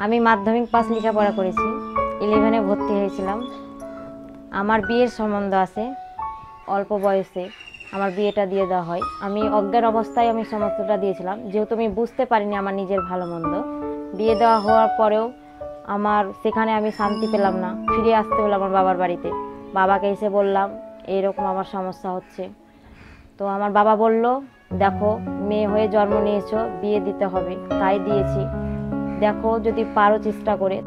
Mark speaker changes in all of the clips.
Speaker 1: আমি মাধ্যমিক পাস লেখাপড়া করেছি, 11-এ ভর্তি হয়েছিলাম। আমার বিয়ের সম্বন্ধ আছে, অল্প বয়সে আমার বিয়েটা দিয়ে দেওয়া হয়। আমি অজ্ঞান অবস্থায় আমি সমস্তটা দিয়েছিলাম, যেহেতু আমি বুঝতে পারিনি আমার নিজের ভালো মন্দ। বিয়ে দেওয়া হওয়ার পরেও আমার সেখানে আমি শান্তি পেলাম না, ফিরে আসতে হলো আমার বাবার বাড়িতে। বাবাকে এসে বললাম এইরকম আমার সমস্যা হচ্ছে। তো আমার বাবা বলল, দেখো মেয়ে হয়ে জন্ম নিয়েছো, বিয়ে দিতে হবে। তাই দিয়েছি, দেখো যদি পারো চেষ্টা করে।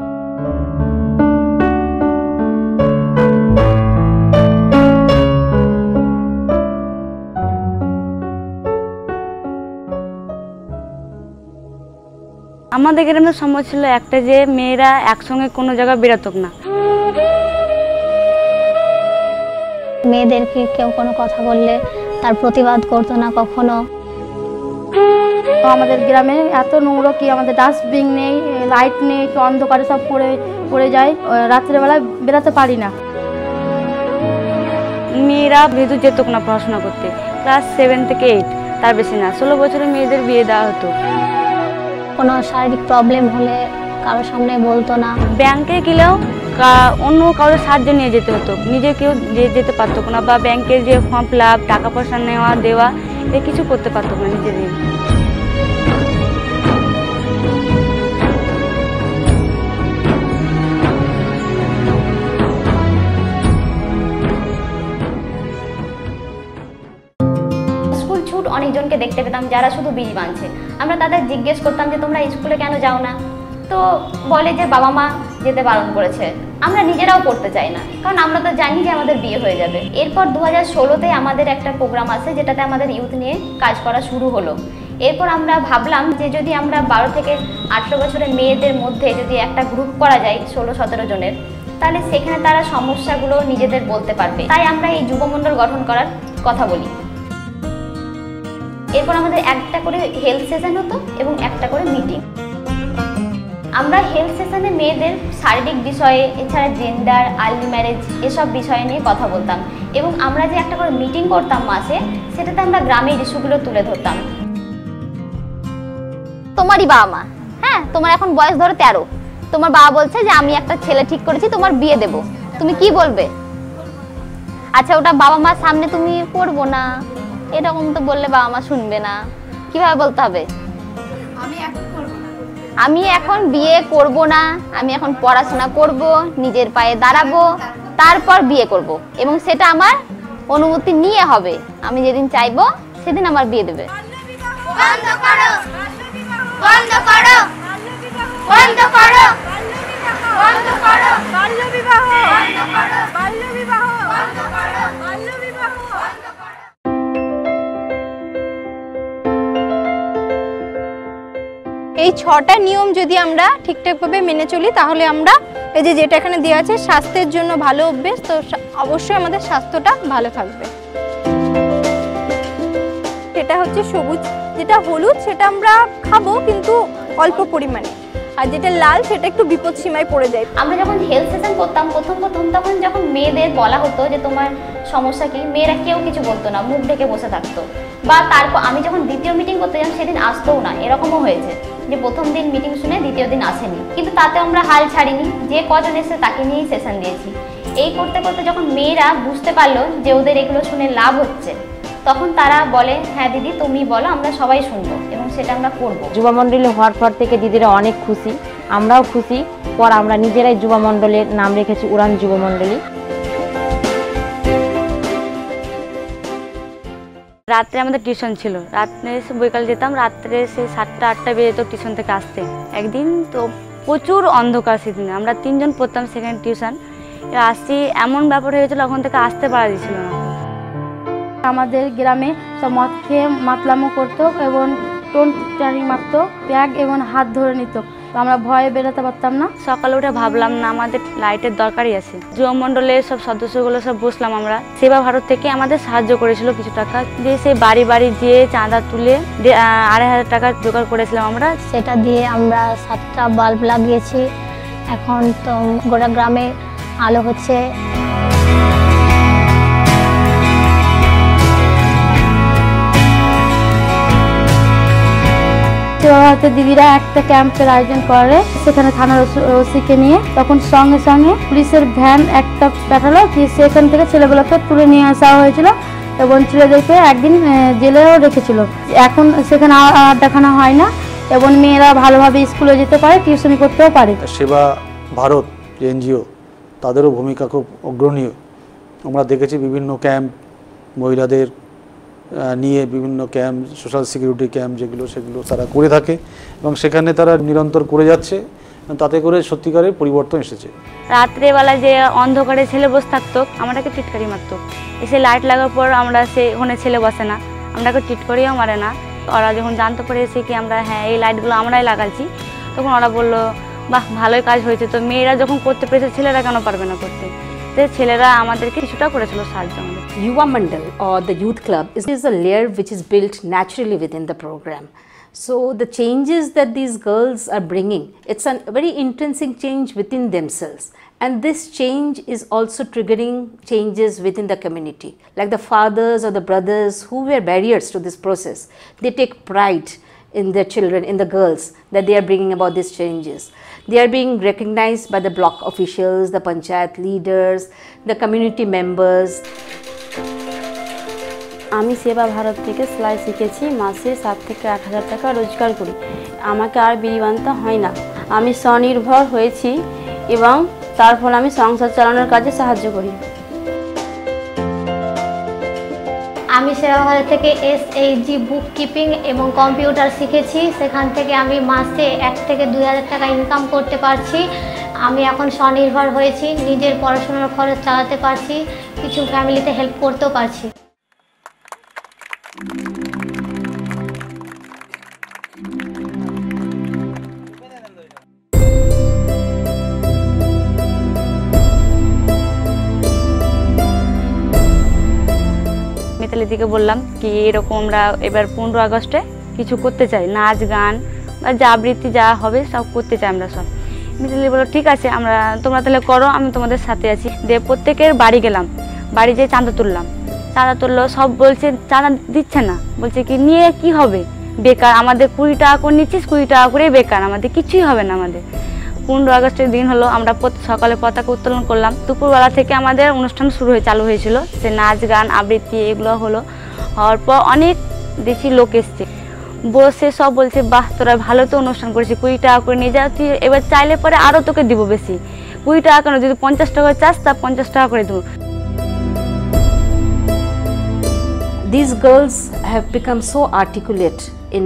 Speaker 2: আমাদের গ্রামের সমস্যা ছিল একটা, যে মেয়েরা একসঙ্গে কোনো জায়গায় বেরোতক না।
Speaker 3: মেয়েদেরকে কেউ কোনো কথা বললে তার প্রতিবাদ করতো না কখনো।
Speaker 4: আমাদের গ্রামে এত নোংরা কি, আমাদের ডাস্টবিন নেই, লাইট নেই, অন্ধকারে সব পড়ে যায়, রাত্রেবেলায় বেরোতে পারি না।
Speaker 2: মেয়েরা যেহেতু যেত না পড়াশোনা করতে, ক্লাস 7 থেকে 8, তার বেশি না। 16 বছরের মেয়েদের বিয়ে দেওয়া হতো।
Speaker 3: কোনো শারীরিক প্রবলেম হলে কারোর সামনে বলতো না।
Speaker 2: ব্যাংকে গেলেও অন্য কারোর সাহায্য নিয়ে যেতে হতো, নিজে কেউ যেতে পারতো না। বা ব্যাংকের যে ফর্ম ফিল আপ, টাকা পয়সা নেওয়া দেওয়া, এ কিছু করতে পারতো না নিজেদের।
Speaker 5: অনেকজনকে দেখতে পেতাম যারা শুধু বিড়ি বাঁধছে। আমরা তাদের জিজ্ঞেস করতাম যে তোমরা স্কুলে কেন যাও না? তো বলে যে বাবা মা যেতে বারণ করেছে। আমরা নিজেরাও করতে চাই না, কারণ আমরা তো জানি যে আমাদের বিয়ে হয়ে যাবে। এরপর 2016-তে আমাদের একটা প্রোগ্রাম আছে, যেটাতে আমাদের ইউথ নিয়ে কাজ করা শুরু হলো। এরপর আমরা ভাবলাম যে যদি আমরা 12 থেকে 18 বছরের মেয়েদের মধ্যে যদি একটা গ্রুপ করা যায় 16-17 জনের, তাহলে সেখানে তারা সমস্যাগুলো নিজেদের বলতে পারবে। তাই আমরা এই যুবমণ্ডল গঠন করার কথা বলি। এরপর আমাদের একটা করে হেলথ সেশন হতো এবং একটা করে মিটিং। আমরা হেলথ সেশনে মেয়েদের শারীরিক বিষয়ে, এছাড়া জেন্ডার, আর্লি ম্যারেজ এসব বিষয় নিয়ে কথা বলতাম। এবং আমরা যে একটা করে মিটিং করতাম মাসে, সেটাতে আমরা গ্রামের ইস্যুগুলো তুলে ধরতাম। তোমারই বাবা মা, হ্যাঁ, তোমার এখন বয়স ধরো 13, তোমার বাবা বলছে যে আমি একটা ছেলে ঠিক করেছি, তোমার বিয়ে দেব, তুমি কি বলবে? আচ্ছা, ওটা বাবা মার সামনে তুমি করবো না, এরকম তো বললে বাবা মা শুনবে না। কিভাবে বলতে হবে? আমি এখন বিয়ে করব না, আমি এখন পড়াশোনা করব, নিজের পায়ে দাঁড়াবো, তারপর বিয়ে করব, এবং সেটা আমার অনুমতি নিয়ে হবে। আমি যেদিন চাইবো সেদিন আমার বিয়ে দেবে। বন্ধ করো, বন্ধ করো, বন্ধ করো, বন্ধ করো বাল্য বিবাহ, বন্ধ করো বাল্য বিবাহ, বন্ধ করো বাল্য বিবাহ।
Speaker 6: এই 6টা নিয়ম যদি আমরা ঠিকঠাকভাবে মেনে চলি, তাহলে আমরা এই যে যেটা এখানে দেওয়া আছে স্বাস্থ্যের জন্য ভালো অভ্যেস, তো অবশ্যই আমাদের স্বাস্থ্যটা ভালো থাকবে। সেটা হচ্ছে সবুজ, যেটা হলুদ সেটা আমরা খাবো কিন্তু অল্প পরিমাণে, আর যেটা লাল সেটা একটু বিপদ সীমায় পড়ে যায়।
Speaker 5: আমরা যখন হেলথ সেশন করতাম প্রথম তখন যখন মেয়েদের বলা হতো যে তোমার সমস্যা কি, মেয়েরা কেউ কিছু বলতো না, মুখ ঢেকে বসে থাকতো। বা তারপর আমি যখন দ্বিতীয় মিটিং করতে যাই সেদিন আসতেও না, এরকমও হয়েছে যে প্রথম দিন মিটিং শুনে দ্বিতীয় দিন আসেনি। কিন্তু তাতে আমরা হাল ছাড়িনি, যে কজন এসে তাকে নিয়েই সেশন দিয়েছি। এই করতে করতে যখন মেয়েরা বুঝতে পারলো যে ওদের এগুলো শুনে লাভ হচ্ছে, তখন তারা বলে হ্যাঁ দিদি তুমি বলো, আমরা সবাই শুনবো এবং সেটা আমরা করবো।
Speaker 1: যুবমণ্ডলী হওয়ার পর থেকে দিদিরা অনেক খুশি, আমরাও খুশি। পর আমরা নিজেরাই যুবমণ্ডলের নাম রেখেছি উড়ান যুবমণ্ডলী।
Speaker 2: রাত্রে আমাদের টিউশন ছিল, রাত্রে এসে বৈকাল যেতাম, রাত্রে এসে 7টা-8টা বেজে যেত টিউশন থেকে আসতে। একদিন তো প্রচুর অন্ধকার, সেদিন আমরা 3 জন পড়তাম সেখানে টিউশন। আসছি এমন ব্যাপার হয়েছিল, ওখান থেকে আসতে পারা দিয়েছিল না।
Speaker 4: আমাদের গ্রামে সব মদ খেয়ে মাতলামো করতো এবং টোন টানি মারতো, ব্যাগ এবং হাত ধরে নিত। তো আমরা ভয়ে বেরোতে পারতাম না।
Speaker 2: সকালে উঠে ভাবলাম না আমাদের লাইটের দরকারই আছে। যুবমণ্ডলের সব সদস্যগুলো সব বসলাম আমরা। সেবা ভারত থেকে আমাদের সাহায্য করেছিল কিছু টাকা দিয়ে, সেই বাড়ি বাড়ি যেয়ে চাঁদা তুলে 2,500 টাকা জোগাড় করেছিলাম আমরা।
Speaker 3: সেটা দিয়ে আমরা 7টা বাল্ব লাগিয়েছি। এখন তো গোটা গ্রামে আলো হচ্ছে।
Speaker 4: সেবা ভারতের দিদিরা একটা ক্যাম্পের আয়োজন করে, সেখানে থানার ওসিকে নিয়ে তখন সঙ্গে সঙ্গে পুলিশের ভ্যান একটা পাঠালো, সেখান থেকে ছেলেগুলোকে তুলে নিয়ে আসা হয়েছিল এবং ছেলেদেরকে একদিন জেলেও রেখেছিল। এখন সেখানে আড্ডাখানা হয় না এবং মেয়েরা ভালোভাবে স্কুলে যেতে পারে, টিউশনি করতেও পারে।
Speaker 7: সেবা ভারত যে এনজিও, তাদেরও ভূমিকা খুব অগ্রণীয়। আমরা দেখেছি বিভিন্ন ক্যাম্প মহিলাদের নিয়ে, বিভিন্ন ক্যাম্প, সোশ্যাল সিকিউরিটি ক্যাম্প যেগুলো, সেগুলো তারা করে থাকে এবং সেখানে তারা নিরন্তর করে যাচ্ছে, তাতে করে সত্যিকারের পরিবর্তন এসেছে।
Speaker 2: রাত্রেবেলা যে অন্ধকারে ছেলে বসে থাকতো, আমাদেরকে টিটকারি মারতো। এসে লাইট লাগার পর আমরা ওখানে ছেলে বসে না, আমরাকে টিটকারিও মারে না। ওরা যখন জানতে পারে এসে কি আমরা এই লাইটগুলো আমরাই লাগাচ্ছি, তখন ওরা বললো বাহ ভালোই কাজ হয়েছে। তো মেয়েরা যখন করতে পেরেছে, ছেলেরা কেন পারবে না করতে? তো ছেলেরা আমাদেরকে কিছুটা করেছিল সাহায্য। আমাদের
Speaker 8: Yuva Mandal or the youth club is a layer which is built naturally within the program. So the changes that these girls are bringing, it's a very intrinsic change within themselves, and this change is also triggering changes within the community. Like the fathers or the brothers who were barriers to this process, they take pride in their children, in the girls, that they are bringing about these changes. They are being recognized by the block officials, the panchayat leaders, the community members.
Speaker 4: আমি সেবা ভারত থেকে সেলাই শিখেছি, মাসে 7 থেকে 8,000 টাকা রোজগার করি। আমাকে আর বিড়ি বাঁধতে হয় না। আমি স্বনির্ভর হয়েছি এবং তার ফলে আমি সংসার চালানোর কাজে সাহায্য করি।
Speaker 3: আমি সেবা ভারত থেকে SHG বুক কিপিং এবং কম্পিউটার শিখেছি। সেখান থেকে আমি মাসে 1 থেকে 2,000 টাকা ইনকাম করতে পারছি। আমি এখন স্বনির্ভর হয়েছি, নিজের পড়াশোনার খরচ চালাতে পারছি, কিছু ফ্যামিলিতে হেল্প করতেও পারছি।
Speaker 2: মিতালি দিকে বললাম কি এরকম আমরা এবার 15 আগস্টে কিছু করতে চাই, নাচ গান বা যা আবৃত্তি যা হবে সব করতে চাই আমরা সব। মিতালি বললো ঠিক আছে, তোমরা তাহলে করো, আমি তোমাদের সাথে আছি। দিয়ে প্রত্যেকের বাড়ি গেলাম, বাড়ি যেয়ে চাঁদা তুললাম। চাঁদা তুললো, সব বলছে চাঁদা দিচ্ছে না, বলছে কি নিয়ে কি হবে, বেকার, আমাদের 20 টাকা করে নিচ্ছিস, 20 টাকা করে বেকার, আমাদের কিছুই হবে না। আমাদের 15 আগস্টের দিন হলো, আমরা সকালে পতাকা উত্তোলন করলাম। দুপুরবেলা থেকে আমাদের অনুষ্ঠান চালু হয়েছিল, সে নাচ গান আবৃত্তি এগুলো হলো। হওয়ার পর অনেক দেশি লোক এসছে, বসে সব বলছে বাহ তোরা ভালো তো অনুষ্ঠান করেছিস, 20 টাকা করে নিয়ে যা, তুই এবার চাইলে পরে আরও তোকে দিব বেশি, 20 টাকা কেন, যদি 50 টাকা চাস তা 50 টাকা করে দেবো।
Speaker 8: These girls have become so articulate in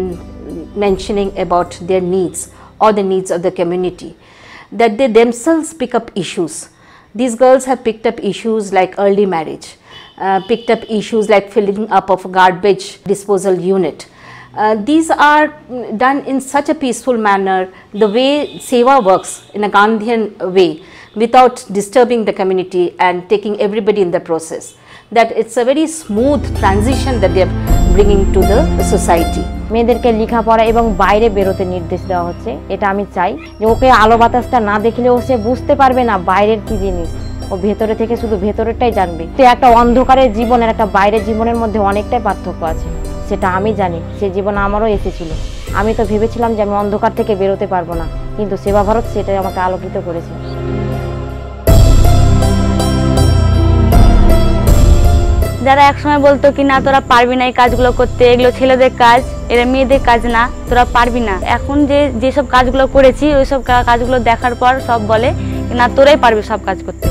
Speaker 8: mentioning about their needs or the needs of the community that they themselves pick up issues. These girls have picked up issues like early marriage, picked up issues like filling up of a garbage disposal unit. These are done in such a peaceful manner, the way Seva works in a Gandhian way, without disturbing the community and taking everybody in the process, that it's a very smooth transition that they are bringing to the society.
Speaker 1: মেয়েদেরকে লেখাপড়া এবং বাইরে বেরোতে নির্দেশ দেওয়া হচ্ছে। এটা আমি চাই যে ওকে আলো বাতাসটা না দেখলে ও সে বুঝতে পারবে না বাইরের কি জিনিস, ও ভেতরে থেকে শুধু ভেতরেরটাই জানবে। তো একটা অন্ধকারের জীবনের একটা বাইরের জীবনের মধ্যে অনেকটাই পার্থক্য আছে, সেটা আমি জানি, সে জীবন আমারও এসেছিল। আমি তো ভেবেছিলাম যে আমি অন্ধকার থেকে বেরোতে পারবো না, কিন্তু সেবা ভারত সেটাই আমাকে আলোকিত করেছে।
Speaker 2: যারা একসময় বলতো কি না তোরা পারবি না এই কাজগুলো করতে, এগুলো ছেলেদের কাজ, এরা মেয়েদের কাজ না, তোরা পারবি না, এখন যেসব কাজগুলো করেছি ওই সব কাজগুলো দেখার পর সব বলে না তোরাই পারবি সব কাজ করতে।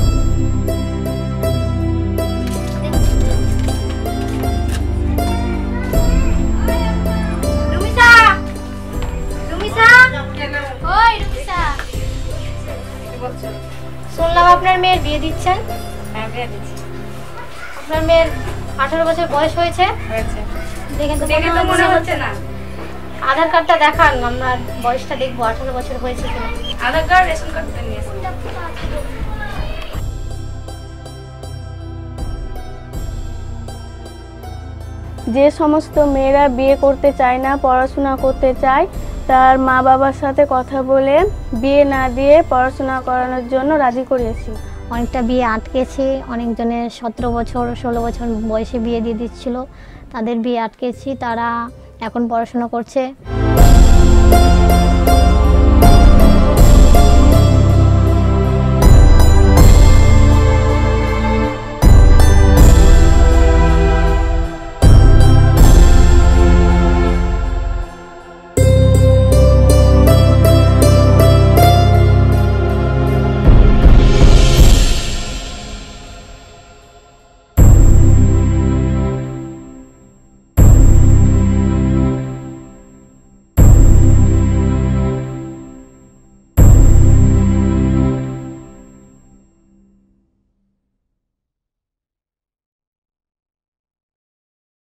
Speaker 3: শুনলাম আপনার মেয়ের বিয়ে দিচ্ছেন। আপনার মেয়ের 18 বছর বয়স হয়েছে। দেখেন তো মনে হচ্ছে না। আধার কার্ডটা দেখান, আমরা বয়সটা দেখবো 18 বছর হয়েছে কিনা।
Speaker 2: আধার কার্ড, রেশন কার্ডটা নিয়ে আসুন।
Speaker 4: যে সমস্ত মেয়েরা বিয়ে করতে চায় না, পড়াশোনা করতে চায়, তার মা বাবার সাথে কথা বলে বিয়ে না দিয়ে পড়াশোনা করানোর জন্য রাজি করিয়েছি।
Speaker 3: অনেকটা বিয়ে আটকেছে, অনেকজনের 17 বছর 16 বছর বয়সে বিয়ে দিয়ে দিচ্ছিল, তাদের বিয়ে আটকেছি, তারা এখন পড়াশোনা করছে।